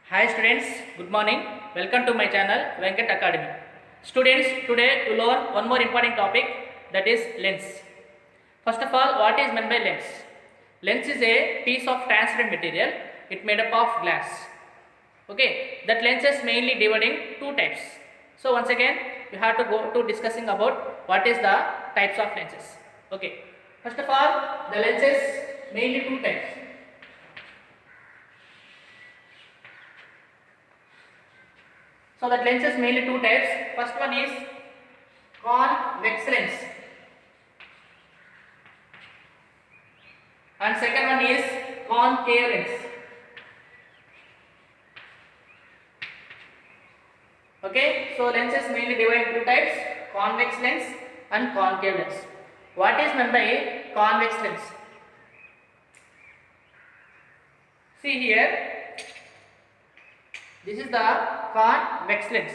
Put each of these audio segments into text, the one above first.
Hi students, good morning. Welcome to my channel Venkat Academy. Students, today we learn one more important topic, that is lens. First of all, what is meant by lens? Lens is a piece of transparent material. It made up of glass. Okay, that lens is mainly divided in two types. So once again, you have to go to discussing about what is the types of lenses. Okay, first of all, the lenses mainly two types. So that lens is mainly two types. First one is convex lens and second one is concave lens. Okay, so lenses mainly divided into two types, convex lens and concave lens. What is meant by convex lens? See here, this is the convex lens.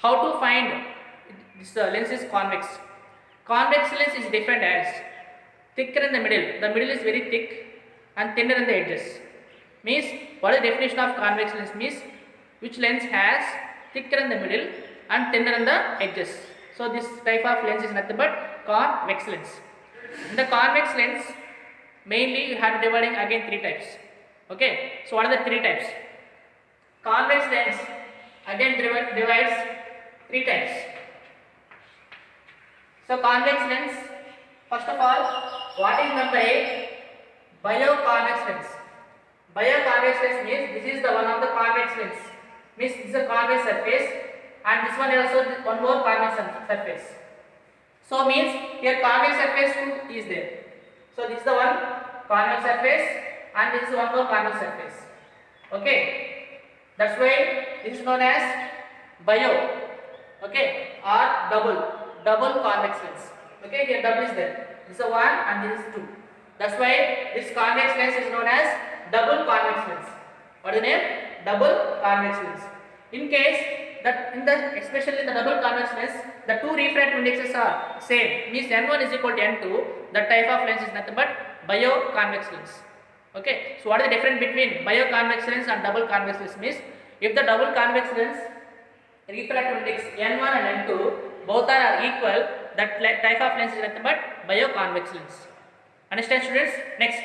How to find this lens is convex? Convex lens is defined as thicker in the middle. The middle is very thick and thinner in the edges. Means what is the definition of convex lens? Means which lens has thicker in the middle and thinner in the edges. So this type of lens is nothing but convex lens. In the convex lens, mainly you have dividing again three types. Okay, so what are the three types? Convex lens again divides three types. So convex lens, first of all, what is meant by bioconvex lens? Bioconvex lens means this is the one of the convex lens. Means this is a convex surface and this one is also one more convex surface. So means here convex surface 2 is there. So this is the one convex surface and this is one more convex surface. Okay. That's why this is known as bio, okay, or double convex lens. Okay, here double is there. This is a 1 and this is 2. That's why this convex lens is known as double convex lens. What is the name? Double convex lens. In case that especially in the double convex lens, the two refractive indexes are same. Means n1 is equal to n2. That type of lens is nothing but bioconvex lens. Okay, so what is the difference between bioconvex lens and double convex lens? Means if the double convex lens refractive index n1 and n2 both are equal, that type of lens is nothing but bioconvex lens. Understand students? Next,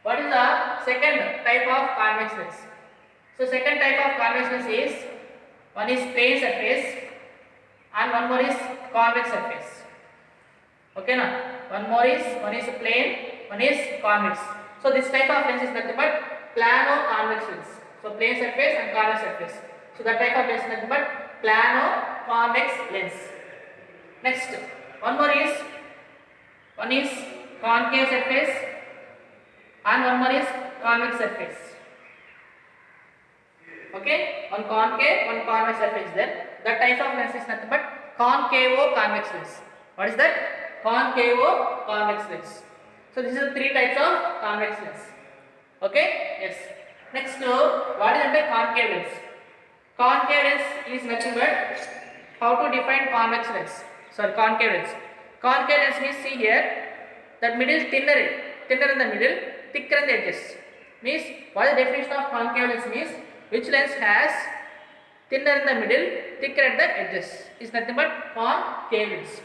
what is the second type of convex lens? So second type of convex lens is one is plane surface and one more is convex surface. Okay, now one is plane, one is convex. So this type of lens is nothing but plano-convex lens. So plane surface and convex surface. So that type of lens is nothing but plano-convex lens. Next, one is concave surface and one more is convex surface. Okay, one concave, one convex surface there. That type of lens is nothing but concavo-convex lens. What is that? Concavo-convex lens. So this is the three types of convex lens. Okay? Yes. Next, what is the concave lens? Concave lens is nothing but how to define convex lens. Sorry, concave lens. Concave lens means see here, that middle is thinner in the middle, thicker in the edges. Means what is the definition of concave lens? Means which lens has thinner in the middle, thicker at the edges is nothing but concave lens.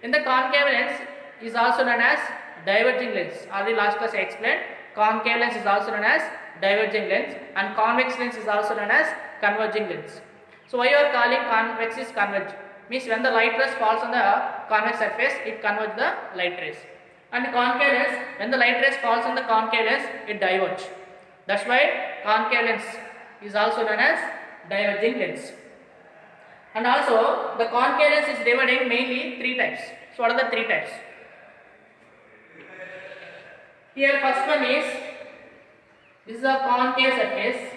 In the concave lens is also known as diverging lens. Already last class I explained. Concave lens is also known as diverging lens and convex lens is also known as converging lens. So why you are calling convex is converge? Means when the light rays falls on the convex surface, it converges the light rays. And concave lens, when the light rays falls on the concave lens, it diverge. That's why concave lens is also known as diverging lens. And also the concave lens is divided mainly three types. So what are the three types? Here first one is, this is a concave surface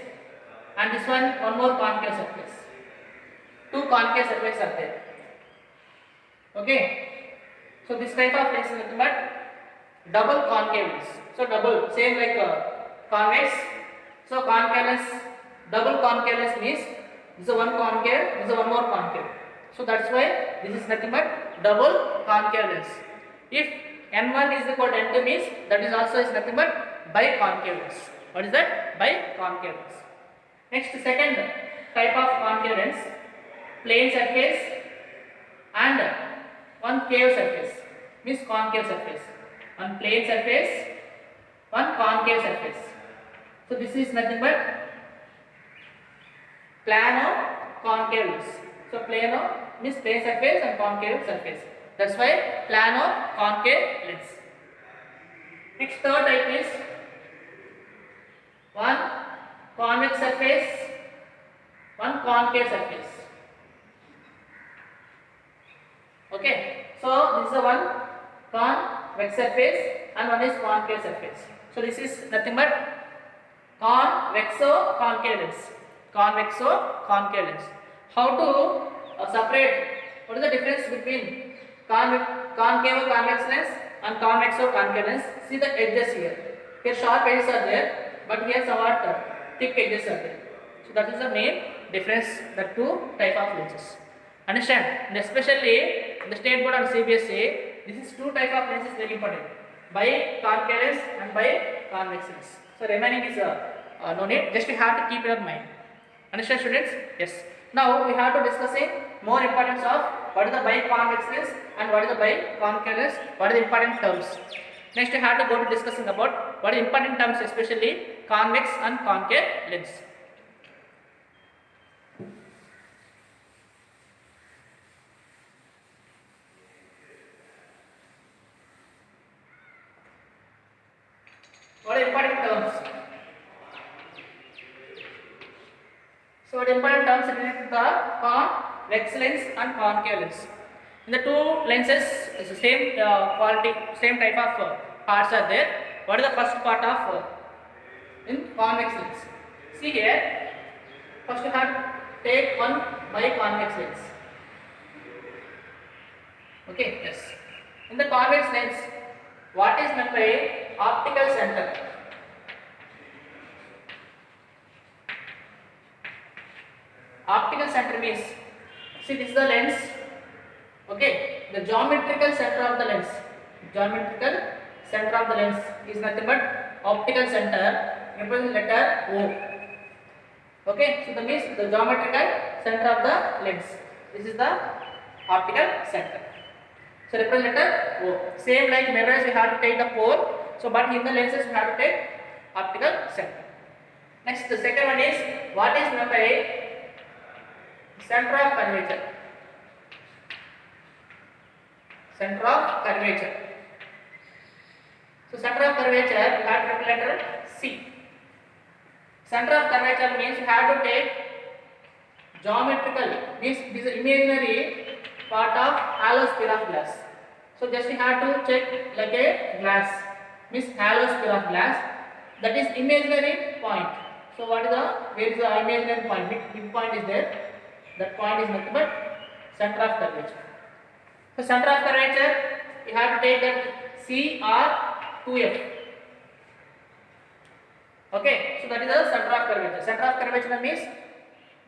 and this one more concave surface. Two concave surfaces are there. Okay. So this type of lens is nothing but double concave lens. So double, same like convex. So concave lens, double concave lens means this is one concave, this is one more concave. So that's why this is nothing but double concave lens. If n1 is equal to n2 means that is also is nothing but biconcave lens. What is that? Biconcave lens. Next, second type of concave lens, plane surface and one concave surface, means concave surface. One plane surface, one concave surface. So this is nothing but plano concave lens. So plano means plane surface and concave surface. That's why plano concave lens. Next, third type is one convex surface, one concave surface. Okay, so this is the one convex surface and one is concave surface. So this is nothing but convexo concave lens. Convexo concave lens. How to separate? What is the difference between concave convex lens and convexo concave lens? See the edges here. Here sharp edges are there, but here somewhat thick edges are there. So that is the main difference, the two type of lenses. Understand? And especially the state board and CBSE, this is two type of lenses very important. By concave lens and by convex lens. So remaining is no need. Just you have to keep in mind. Understand, students? Yes. Now we have to discussing more importance of what is the biconvex lens and what is the biconcave lens. What are the important terms? Next, you have to go to discussing about what are the important terms, especially convex and concave lens. What are the important terms? So, what are the important terms related to the convex lens and concave lens? In the two lenses, it's the same quality, same type of parts are there. What is the first part of in convex lens? See here, first you have to take one biconvex lens. Okay, yes. In the convex lens, what is meant by optical center? Optical center means, see this is the lens. Okay, the geometrical center of the lens. Geometrical center of the lens is nothing but optical center. Represent letter O. Okay, so that means the geometrical center of the lens. This is the optical center. So represent letter O. Same like mirrors, we have to take the pole. So, but in the lenses, we have to take optical center. Next, the second one is what is meant by center of curvature. Center of curvature. So, center of curvature, we have to take letter C. Center of curvature means you have to take geometrical, means this is imaginary part of hollow sphere of glass. So, just you have to check like a glass, means hollow sphere of glass, that is imaginary point. So, what is where is the imaginary point? Big point is there. That point is nothing but center of curvature. So, center of curvature, you have to take that C or 2F. Okay, so that is the center of curvature. Center of curvature means,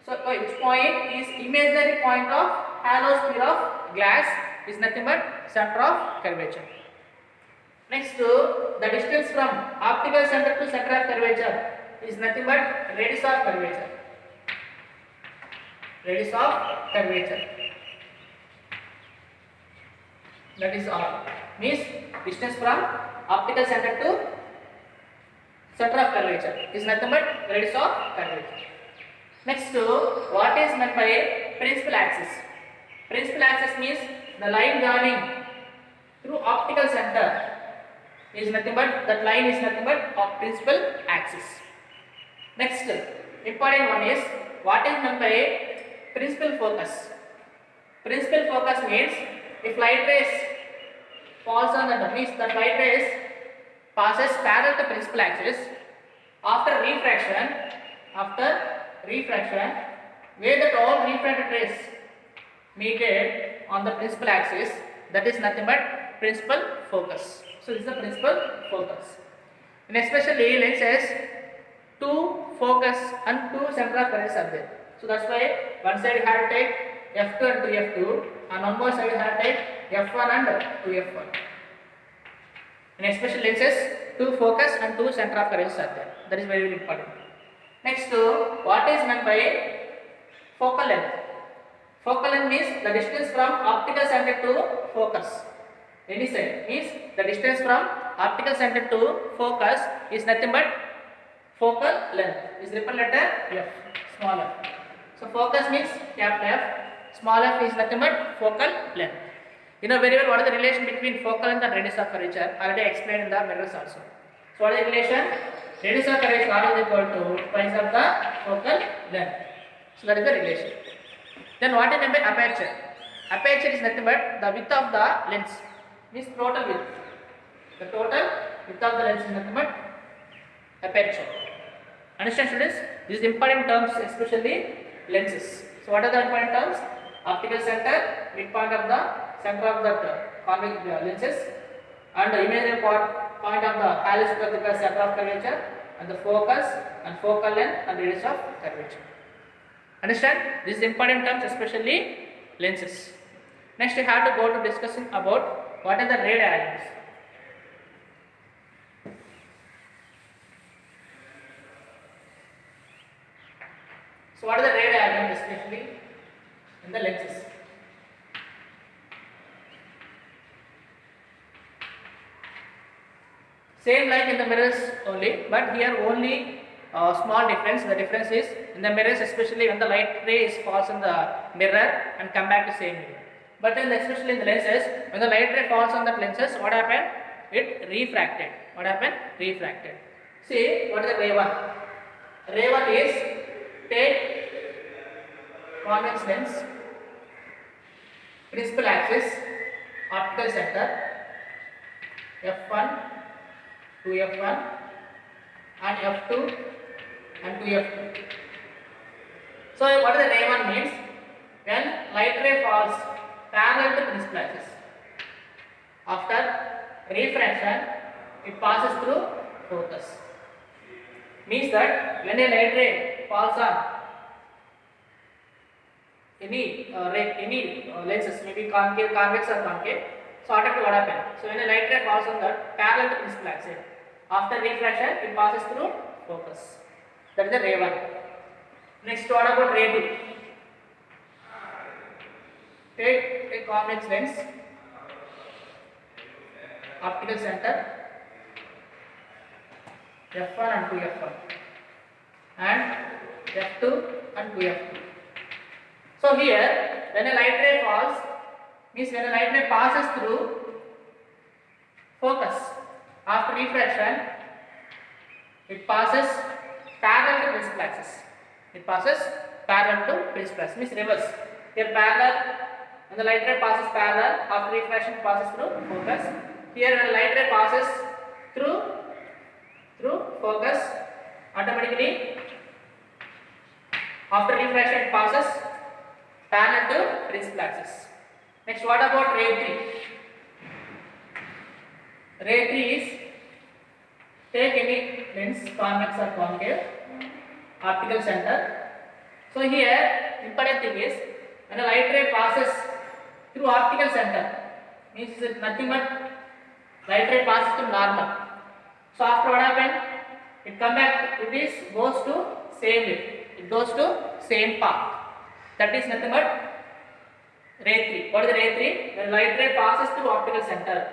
so which point is imaginary point of hollow sphere of glass is nothing but center of curvature. Next, the distance from optical center to center of curvature is nothing but radius of curvature. Radius of curvature. That is all. Means distance from optical center to center of curvature is nothing but radius of curvature. Next, what is meant by principal axis? Principal axis means the line joining through optical center is nothing but, that line is nothing but principal axis. Next, important one is what is meant by principal focus. Principal focus means if light rays falls on the, means that light rays passes parallel to principal axis, after refraction, where the all refracted rays meted on the principal axis, that is nothing but principal focus. So this is the principal focus. And especially lenses, two focus and two center of curvature are there. So that's why one side you have to take F2 and 2F2, and one more side you have to take F1 and 2F1. In especially lenses, two focus and two center of curvature are there. That is very, very important. Next, what is meant by focal length? Focal length means the distance from optical center to focus. Any side means the distance from optical center to focus is nothing but focal length. Is written letter F, small f. So focus means capital F, small f is nothing but focal length. You know very well what is the relation between focal length and radius of curvature. Already explained in the mirrors also. So what is the relation? Radius of curvature is equal to twice of the focal length. So that is the relation. Then what is meant by aperture? Aperture is nothing but the width of the lens. Means total width. The total width of the lens is nothing but aperture. Understand students? These important terms, especially lenses. So what are the important terms? Optical center, midpoint of the center of that convex lenses, and the imaginary point of the hallucis of the center of curvature, and the focus and focal length and radius of curvature. Understand? These important terms, especially lenses. Next, we have to go to discussing about what are the ray diagrams. So, what are the ray diagrams, especially in the lenses? Same like in the mirrors only, but here only small difference. The difference is in the mirrors, especially when the light ray falls on the mirror and come back to same mirror. But especially in the lenses, when the light ray falls on the lenses, what happened? It refracted. What happened? Refracted. See, what is the ray one? Ray one is take convex lens, principal axis, optical center, f1 to f1 and f2 and 2f2. So what is the ray one means? When light ray falls parallel to principal axis, after refraction it passes through focus. Means that when a light ray falls on any lenses, maybe concave, convex or concave, so automatically what happens? So when a light ray falls on that parallel to principal axis, after refraction it passes through focus. That is the ray 1. Next, what about ray 2? Take a convex lens, optical center, f1 and 2f1 and f2 and 2f2. So here when a light ray falls, means when a light ray passes through focus, after refraction it passes parallel to principal axis. It passes parallel to principal axis, means reverse. Here parallel, when the light ray passes parallel, after refraction it passes through focus. Here when the light ray passes through focus, automatically after refraction it passes parallel to principal axis. Next, what about ray 3? Ray 3 is take any lens, convex or concave, optical center. So here important thing is when a light ray passes through optical center, means it is nothing but light ray passes to normal. So after what happened? It come back, goes to same way. It goes to same path. That is nothing but ray 3. What is the ray 3? When light ray passes through optical center,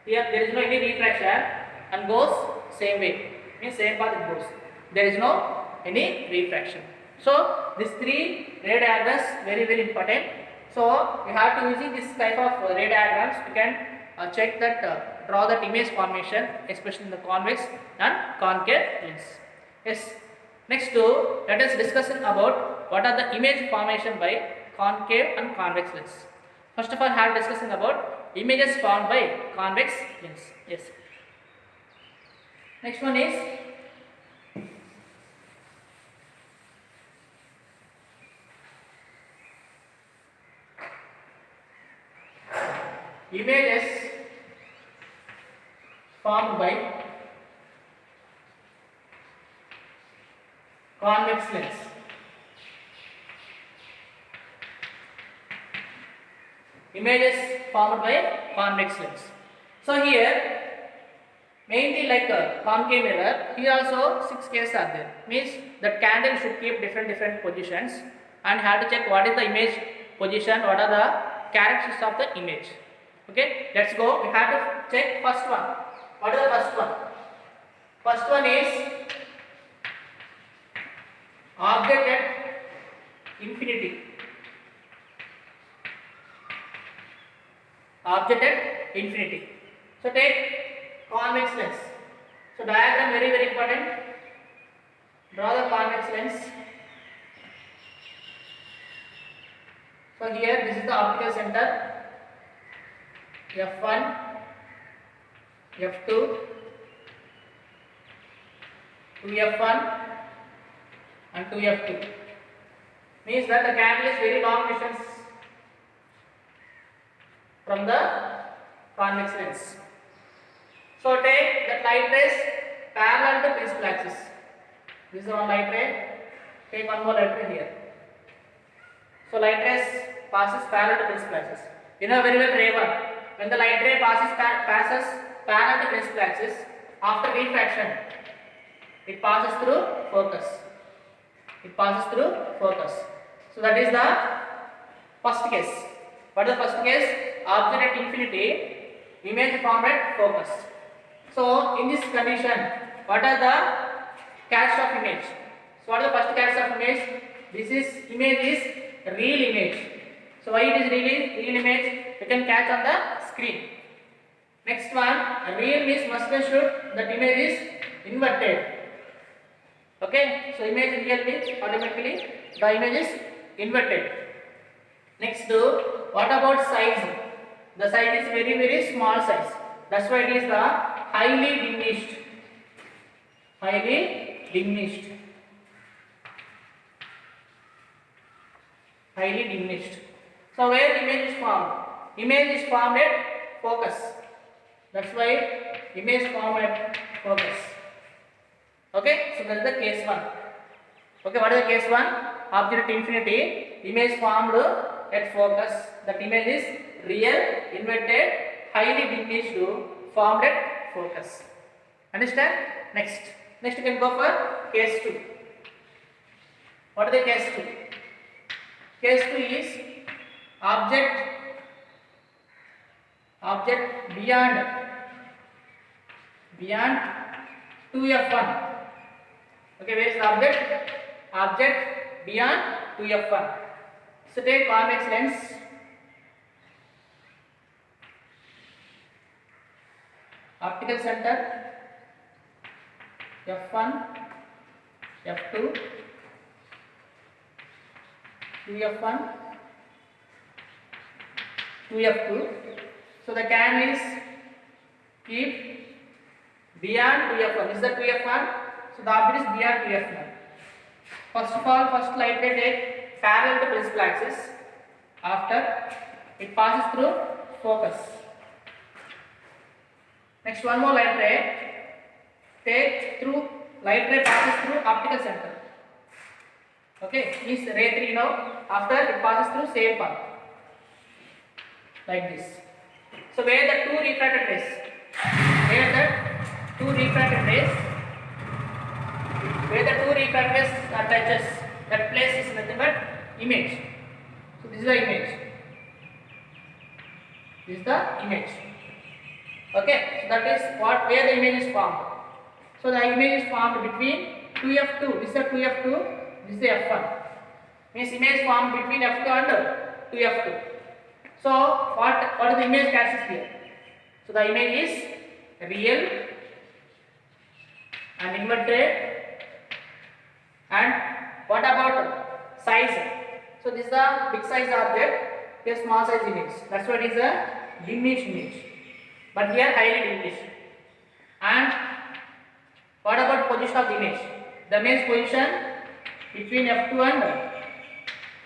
here there is no any refraction and goes same way. Means same path it goes. There is no any refraction. So these 3 ray diagrams very important. So we have to using this type of ray diagrams, we can check that draw that image formation, especially in the convex and concave lens. Yes. Next, let us discuss about what are the image formation by concave and convex lens. First of all, have discussing about images formed by convex lens. Yes. Next one is images formed by convex lens. Images formed by convex lens. So here Mainly like a concave mirror, here also 6 cases are there. Means that candle should keep different positions and have to check what is the image position, what are the characteristics of the image. Okay, let's go. We have to check first one. What is the first one? First one is object at infinity. Object at infinity. So take convex lens. So diagram very important. Draw the convex lens. So here this is the optical center. F1, F2, 2F1 and 2F2. Means that the candle is very long distance from the convex lens. So take that light rays parallel to principal axis. This is one light ray. Take one more light ray here. So light rays passes parallel to principal axis. You know very well ray 1. When the light ray passes parallel to principal axis, after refraction, it passes through focus. It passes through focus. So that is the first case. What is the first case? Object at infinity, image formed at focus. So in this condition, what are the characteristics of image? So what are the first characteristics of image? This image is real image. So why it is real image? You can catch on the screen. Next one, real means must be sure that image is inverted. Okay, so image real means automatically the image is inverted. Next, what about size? The size is very small size. That's why it is the highly diminished. Highly diminished. Highly diminished. So where image is formed? Image is formed at focus. That's why image formed at focus. Okay, so that is the case 1. Okay, what is the case 1? Object at infinity, image formed at focus. That image is real, inverted, highly diminished, formed at focus. Understand? Next you can go for case 2. What is the case 2? Case 2 is object beyond 2F1. Okay, where is the object? Object beyond 2F1. So take convex lens. Optical center F1, F2, 2F1, 2F2. So the candle is keep beyond 2F1. This is the 2F1. So the object is beyond 2F1. First of all, first light ray take parallel to principal axis. After it passes through focus. Next, one more light ray passes through optical center. Okay, means ray 3 after it passes through same path. Like this. So where the two refracted rays touches, that place is nothing but image. So this is the image. This is the image. Okay, so that is where the image is formed. So the image is formed between 2F2. This is the 2F2. This is the F1. Means image formed between F2 and 2F2. So what is the image characteristics here? So the image is real and inverted. And what about size? So this is the big size object, this small size image. That's why it is a diminished image. But here highly diminished. And what about position of the image? The image position between F2 and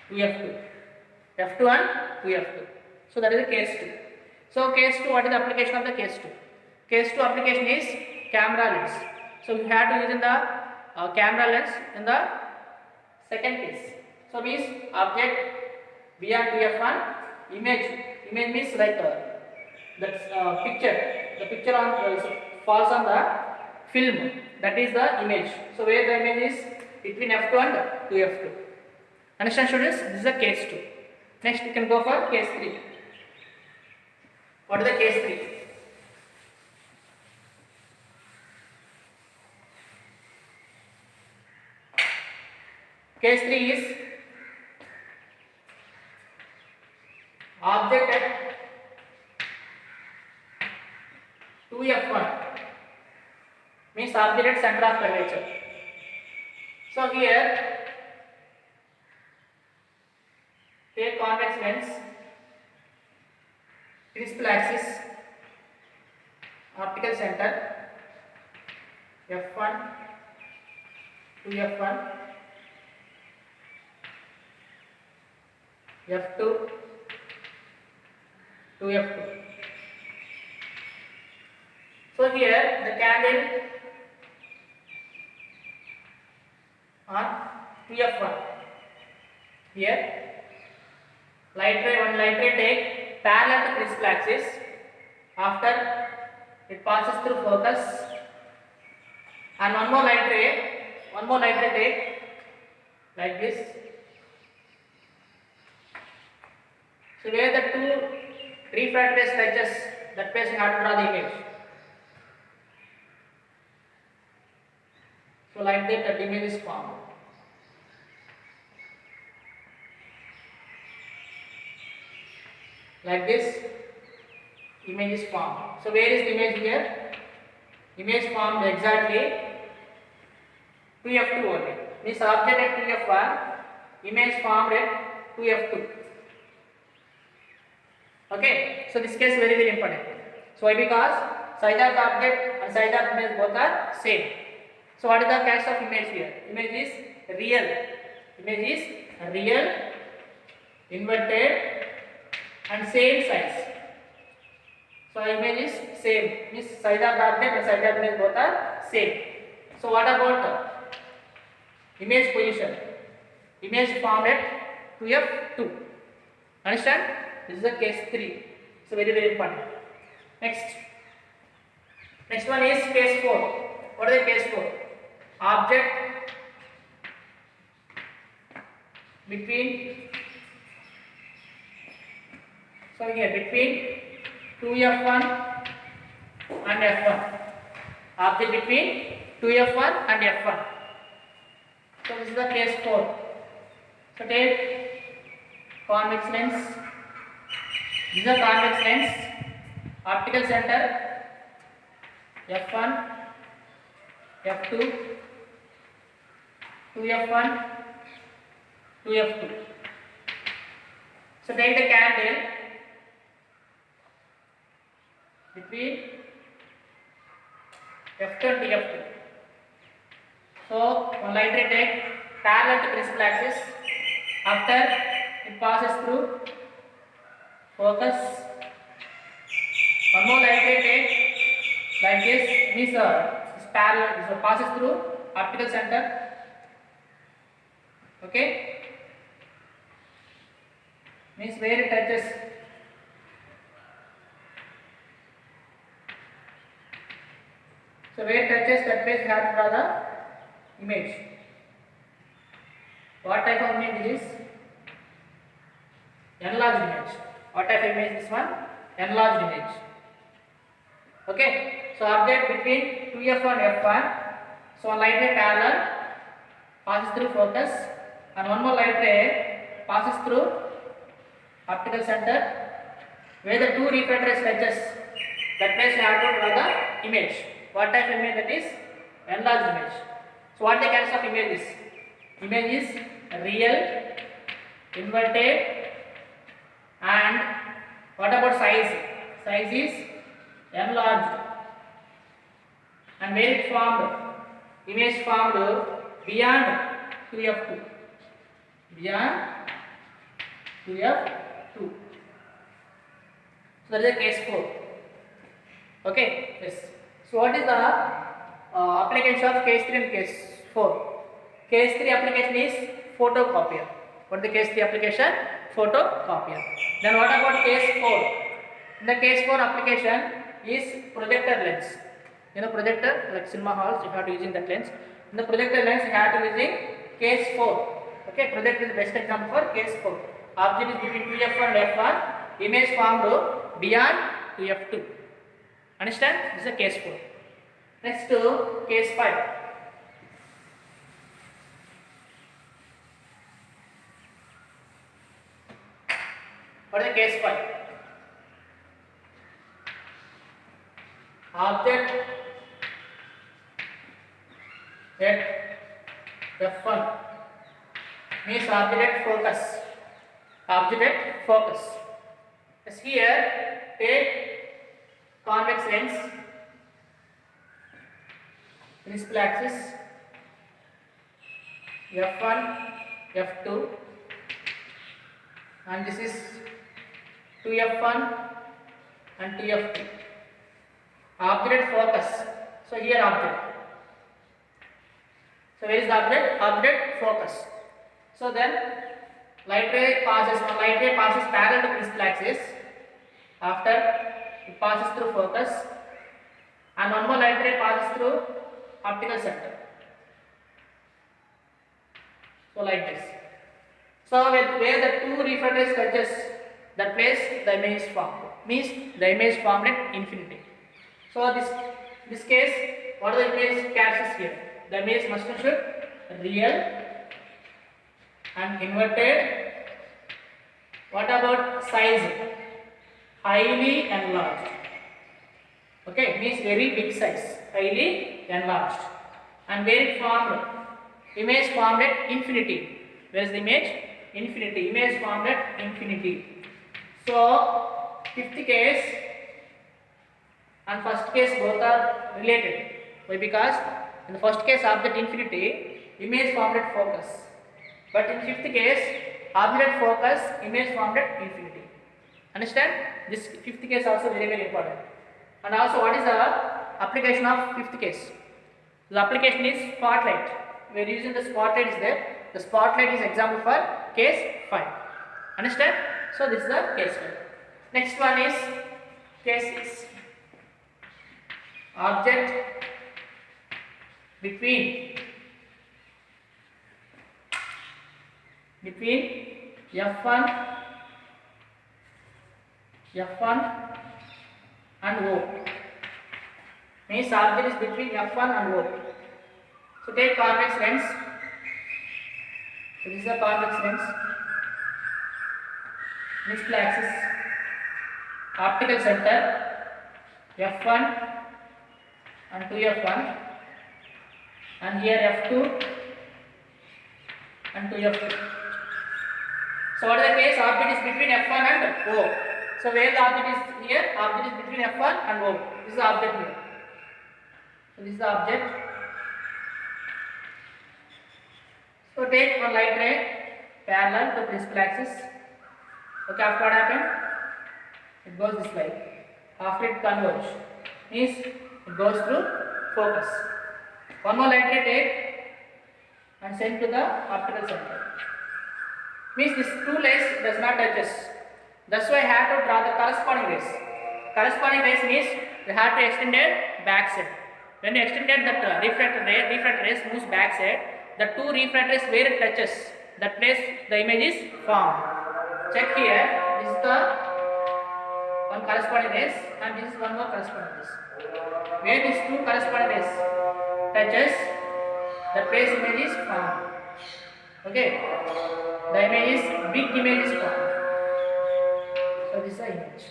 2F2. F2 and 2F2. So that is the case 2. So case 2, what is the application of the case 2? Case 2 application is camera lens. So we have to use in the camera lens in the second case. So means object beyond 2F1, image means like the picture on falls on the film, that is the image. So where the image is between f2 and 2f2. Understand students? This is the case 2. Next we can go for case 3. What is the case 3? Case 3 is object at 2f1 means object at center of curvature. So here take convex lens, principal axis, optical center, f1, 2f1, f2, 2f2. So here the candle on 2f1. Here light ray, one light ray take parallel to principal axis. After it passes through focus, and one more light ray take like this. So where the two refracted rays touches, that place you have to draw the image. So like that the image is formed. Like this image is formed. So where is the image here? Image formed exactly 2f2 only. Means object at 2f1, image formed at 2f2. Okay, so this case very important. So why? Because size of the object and size of the image both are same. So what is the case of image here? Image is real. Image is real, inverted and same size. So image is same. Means size of the object and size of the image both are same. So what about image position? Image formed at 2f2. Understand? This is the case 3. So very important. Next one is case 4. What is the case 4? Object between, so here between 2f1 and f1. Object between 2f1 and f1. So this is the case 4. So take convex lens. This is a convex lens, optical center, f1, f2, 2f1, 2f2. So take the candle between f2 and f2. So one light ray take parallel to principal axis. After it passes through focus, one more light ray take like this. Means it's parallel, so passes through optical center. Okay, means where it touches. So where it touches, that place you have to draw the image. What type of image is this? Enlarged image. What type of image is this one? Enlarged image. Okay, so object between 2f1 and f1. So one light ray parallel passes through focus, and one more light ray passes through optical center. Where the two refracted rays touches, that place you have to draw the image. What type of image that is? Enlarged image. So what the kinds of image is? Image is real, inverted, and what about size? Size is enlarged. And where it formed? Image formed beyond 2f2. Beyond 2f2. So that is the case 4. Okay, yes. So what is the application of case 3 and case 4? Case 3 application is photocopier. What is the case 3 application? Photocopier. Then what about case 4? In the case 4 application is projector lens. In a projector, like cinema halls, you have to using that lens. In the projector lens, you have to using case 4. Okay, projector is the best example for case 4. Object is between 2f1 and f1. Image formed beyond 2f2. Understand? This is a case 4. Next to case 5. What is the case 5? Object at f1 means object at focus. Object at focus. As here, take convex lens, principal axis f1, f2, and this is 2f1 and 2f2. Object at focus. So here object. So where is the object? Object focus. So then light ray passes parallel to principal axis. After it passes through focus, and one more light ray passes through optical center. So like this. So where the two refractors touches, that place the image is formed. Means the image formed at infinity. So this case, what are the image catches here? The image must should real and inverted. What about size? Highly enlarged. Okay, means very big size, highly enlarged. And where it formed? Image formed at infinity. Where is the image? Infinity. Image formed at infinity. So fifth case and first case both are related. Why? Because in the first case object infinity, image formed at focus. But in fifth case, object at focus, image formed at infinity. Understand? This fifth case also very very important. And also, what is the application of fifth case? The application is spotlight. We are using the spotlight is there. The spotlight is example for case 5. Understand? So this is the case 5. Next one is case 6. Object between f1 and O. Means object is between f1 and O. So take convex lens. So this is a convex lens. Principal axis, optical center, f1 and 2f1, and here f2 and 2f2. So what is the case? Object is between f1 and O. So where the object is here? Object is between f1 and O. This is the object here. So this is the object. So take one light ray parallel to principal axis. Okay, after what happened? It goes this way. After it converges, means it goes through focus. One more light ray take and send to the optical center. Means this two rays does not touches. That's why I have to draw the corresponding rays. Corresponding rays means we have to extend it back side. When you extended that refractor rays moves back side, the two refractors where it touches, that place the image is formed. Check here. This is the one corresponding rays and this is one more corresponding rays. Where these two corresponding rays touches, the place image is formed. Okay. The image is big image is formed. So this is the image.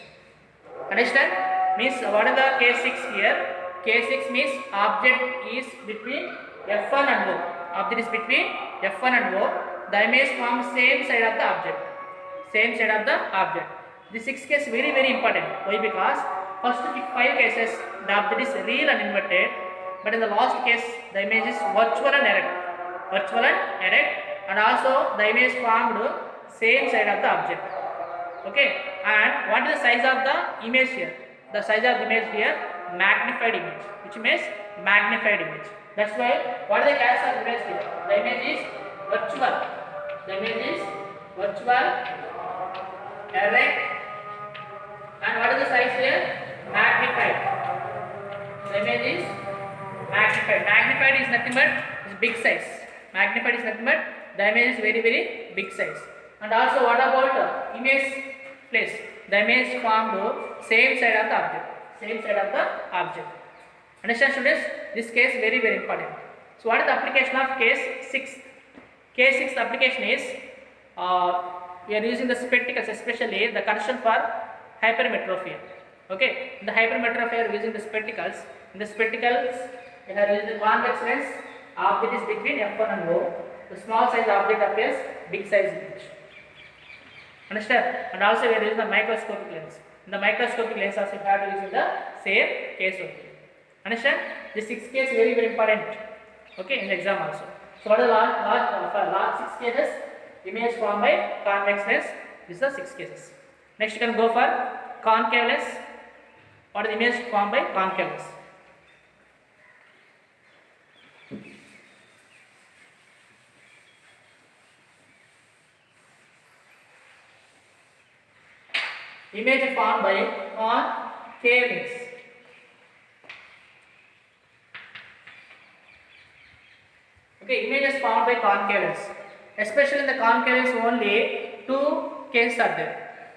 Understand? Means what is the case 6 here? Case 6 means object is between f1 and O. Object is between f1 and O. The image forms same side of the object. Same side of the object. The 6th case very very important. Why? Because first 5 cases the object is real and inverted, but in the last case the image is virtual and erect. Virtual and erect, and also the image formed same side of the object. Okay. And what is the size of the image here? The size of the image here, magnified image, which means magnified image. That's why what is the case of image here? The image is virtual. The image is virtual, erect, and what is the size here? Magnified. The image is magnified. Magnified is nothing but is big size. Magnified is nothing but the image is very very big size. And also what about image place? The image formed same side of the object. Same side of the object. Understand students? This case very very important. So what is the application of case 6? Case 6 application is we are using the spectacles, especially the correction for hypermetropia. Okay, in the hypermetropia we are using the spectacles. In the spectacles we are using the convex lens. Object is between f1 and O. The small size object appears big size image. Understand? And also we are using the microscopic lens. In the microscopic lens also we have to use the same case only. Understand? This 6 case very very important. Okay, in the exam also. So what are the last 6 cases? Image formed by convex lens. These are 6 cases. Next you can go for concave lens. What is the image formed by concave lens? Image formed by concave lens. Okay, images formed by concave lens. Especially in the concave lens only 2 cases are there.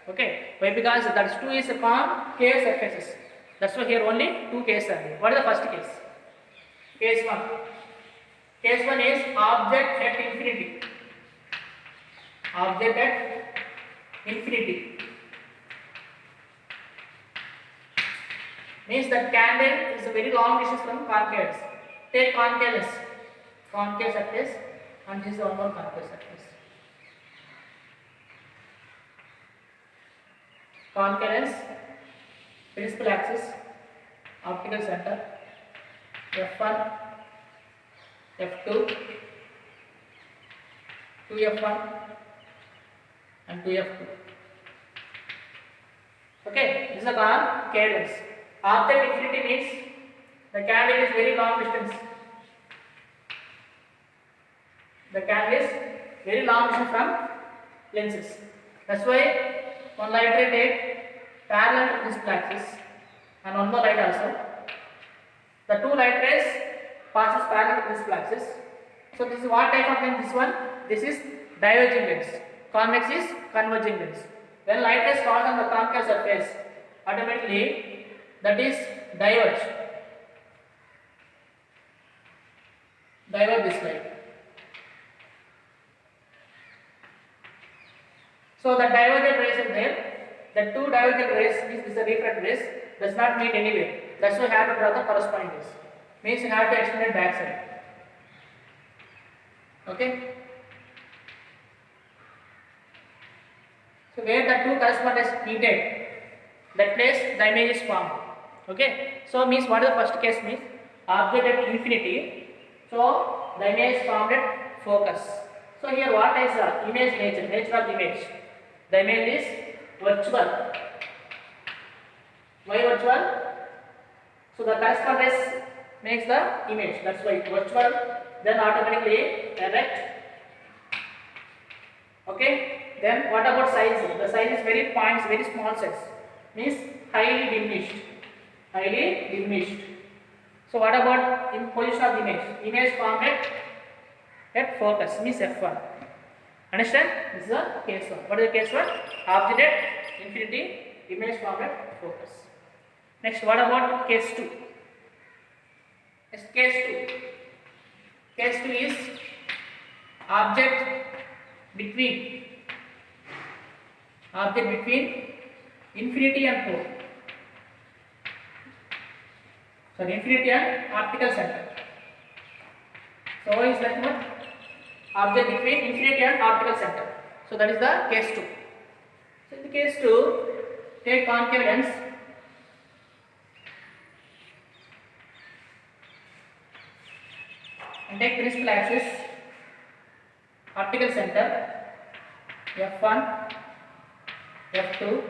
Okay, why? Because that 2 is concave surfaces. That's why here only 2 cases are there. What is the first case? Case 1. Case 1 is object at infinity. Object at infinity. Means that candle is a very long distance from concave lens. Take concave lens. Concave surface and this is one more concave surface. Concave lens, principal axis, optical center, f1, f2, 2f1 and 2f2. Okay, this is a concave lens. Object infinity means the candle is very long distance. The candle is very long distance from lenses. That's why one light ray take parallel to this axis and one more light also. The 2 light rays passes parallel to this axis. So this is what type of lens? This one. This is diverging lens. Convex is converging lens. When light rays fall on the concave surface, automatically that is diverge. Divert this light. So the divergent rays are there. The 2 divergent rays means this is a refracted rays does not meet anywhere. That's why you have to draw the corresponding rays. Means you have to extend it back side. Okay. So where the 2 corresponding rays meted, that place the image is formed. Okay. So means what is the first case means? Object at infinity. So the image is formed at focus. So here what is the image nature? Nature of the image. The image is virtual. Why virtual? So the corresponding rays makes the image. That's why it's virtual. Then automatically erect. Okay. Then what about size? The size is very points, very small size. Means highly diminished. Highly diminished. So what about in position of the image? Image formed at focus means f1. Understand? This is the case 1. What is the case 1? Object at infinity, image formed at focus. Next, what about case 2? Next, case 2. Case 2 is object between infinity and pole. Sorry, infinity and optical center. So is that what? Object between infinity and optical center. So that is the case 2. So in the case 2, take concave lens. And take principal axis, optical center, f1, f2,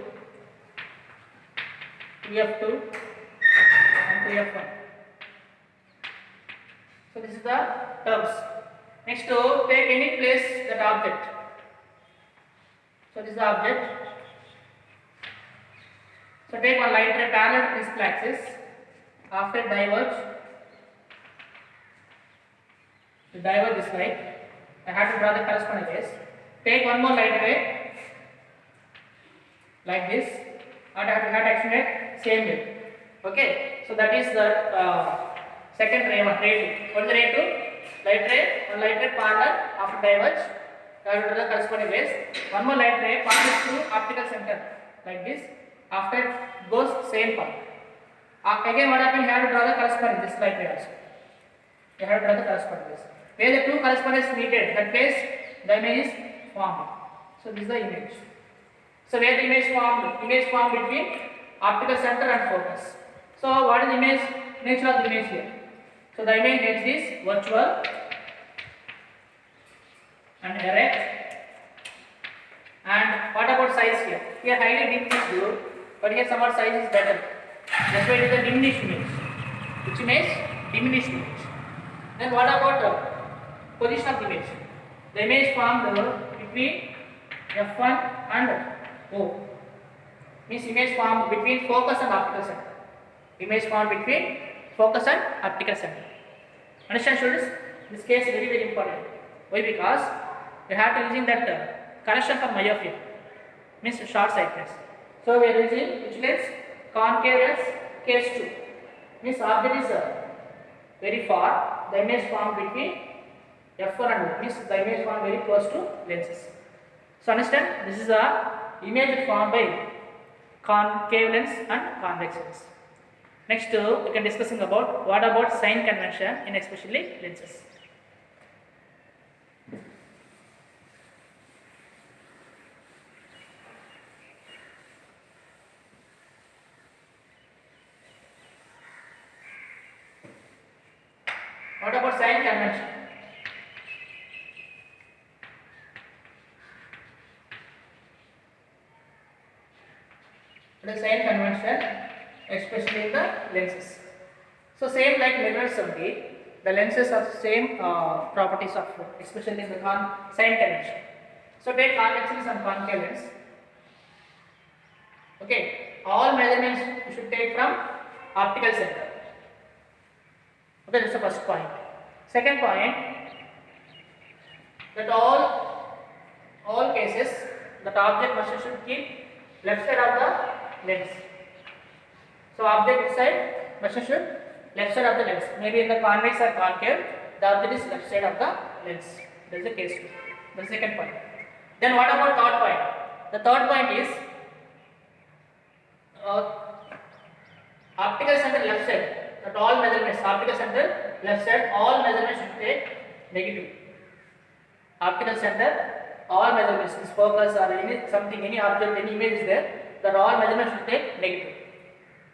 2f2 and 2f1. So this is the terms. Next to take any place that object. So this is the object. So take one light ray parallel to principal axis. After diverge, to diverge this way, I have to draw the corresponding rays. Take one more light ray like this, and I have to actionate same way. Okay, so that is the second ray one, ray 2. What is the ray 2? Light ray, one light ray parallel after diverge. I have to draw the corresponding rays. One more light ray passes through optical center like this. After it goes same path. Again, what happens? You have to draw the corresponding this light ray also. You have to draw the corresponding rays. Where the two correspondents meted, that place the image is formed. So this is the image. So where the image formed? Image formed between optical center and focus. So what is the image? Nature of the image here. So the image nature is virtual and erect. And what about size here? Here highly dim is good, but here somewhat size is better. That's why it is a diminished image. Which image? Diminished image. Then what about position of the image? The image formed between F1 and O. Means image formed between focus and optical center. Image formed between focus and optical center. Understand students? This case is very important. Why? Because we have to using that correction for myopia. Means short sightedness. So we are using which lens? Concave lens case 2. Means object is very far. The image formed between F1 and O. Means the image formed very close to lenses. So understand? This is a image formed by concave lens and convex lens. Next, we can discussing about what about sign convention in especially lenses. What about sign convention? The sign convention, especially in the lenses. So same like mirrors only, the lenses have same properties of, especially in the sign convention. So take convex lens and concave lens. Okay, all measurements you should take from optical center. Okay, that's the first point. Second point, that all cases that object must should keep left side of the lens. So object side machine should left side of the lens. Maybe in the convex or concave, the object is left side of the lens. That is the case 2. The second point. Then what about third point? The third point is optical center left side. At all measurements, optical center left side, all measurements should take negative. Optical center, all measurements, this focus or any something, any object, any image is there, that all measurements should take negative.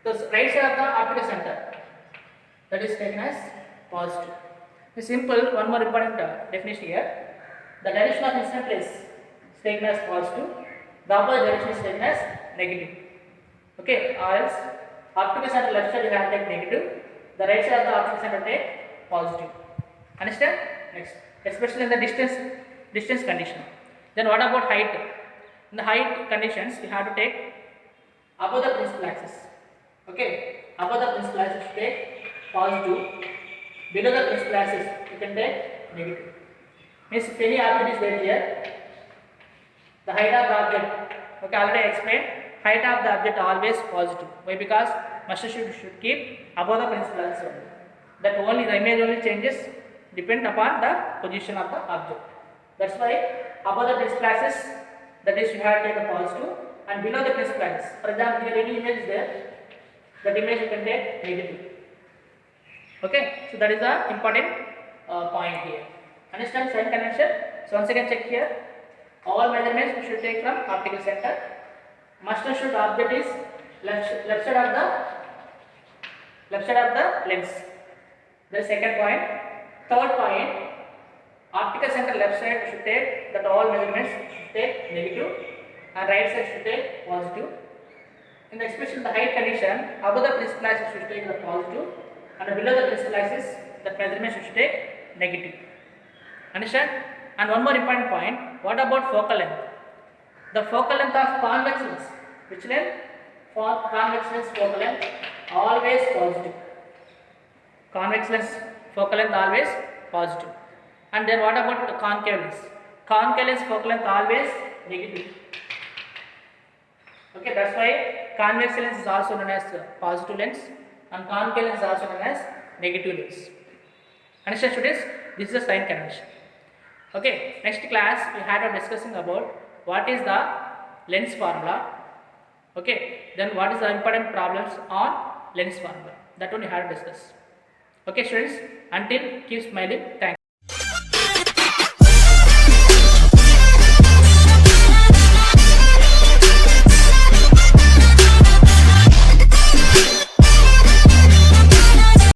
So right side of the optical center, that is taken as positive. It's simple. One more important definition here. The direction of incident rays is taken as positive. The opposite direction is taken as negative. Okay, or else optical center left side you have to take negative. The right side of the optical center take positive. Understand? Next, especially in the distance condition. Then what about height? In the height conditions, you have to take above the principal axis. Okay, above the principal axis you take positive. Below the principal axis you can take negative. Means if any object is there here, the height of the object. Okay, already I explained. Height of the object always positive. Why? Because master should keep above the principal axis only. That only the image only changes depend upon the position of the object. That's why above the principal axis, that is you have to take a positive, and below the principal axis. For example, here any image is there, that image you can take negative. Okay, so that is the important point here. Understand sign convention? So once again check here. All measurements we should take from optical center. Master should object is left side of the lens. The second point. Third point, optical center left side should take that all measurements should take negative, and right side should take positive. In the expression the height condition, above the principal axis should take the positive, and below the principal axis that measurement should take negative. Understand? And one more important point, what about focal length? The focal length of convex lens, which length? For convex lens focal length always positive. Convex lens focal length always positive. And then what about the concave lens? Concave lens focal length always negative. Okay, that's why convex lens is also known as positive lens and concave lens is also known as negative lens. Understand students? This is the sign convention. Okay, next class we had a discussing about what is the lens formula. Okay, then what is the important problems on lens formula, that one we had to discuss. Okay students, until keep smiling, thank you.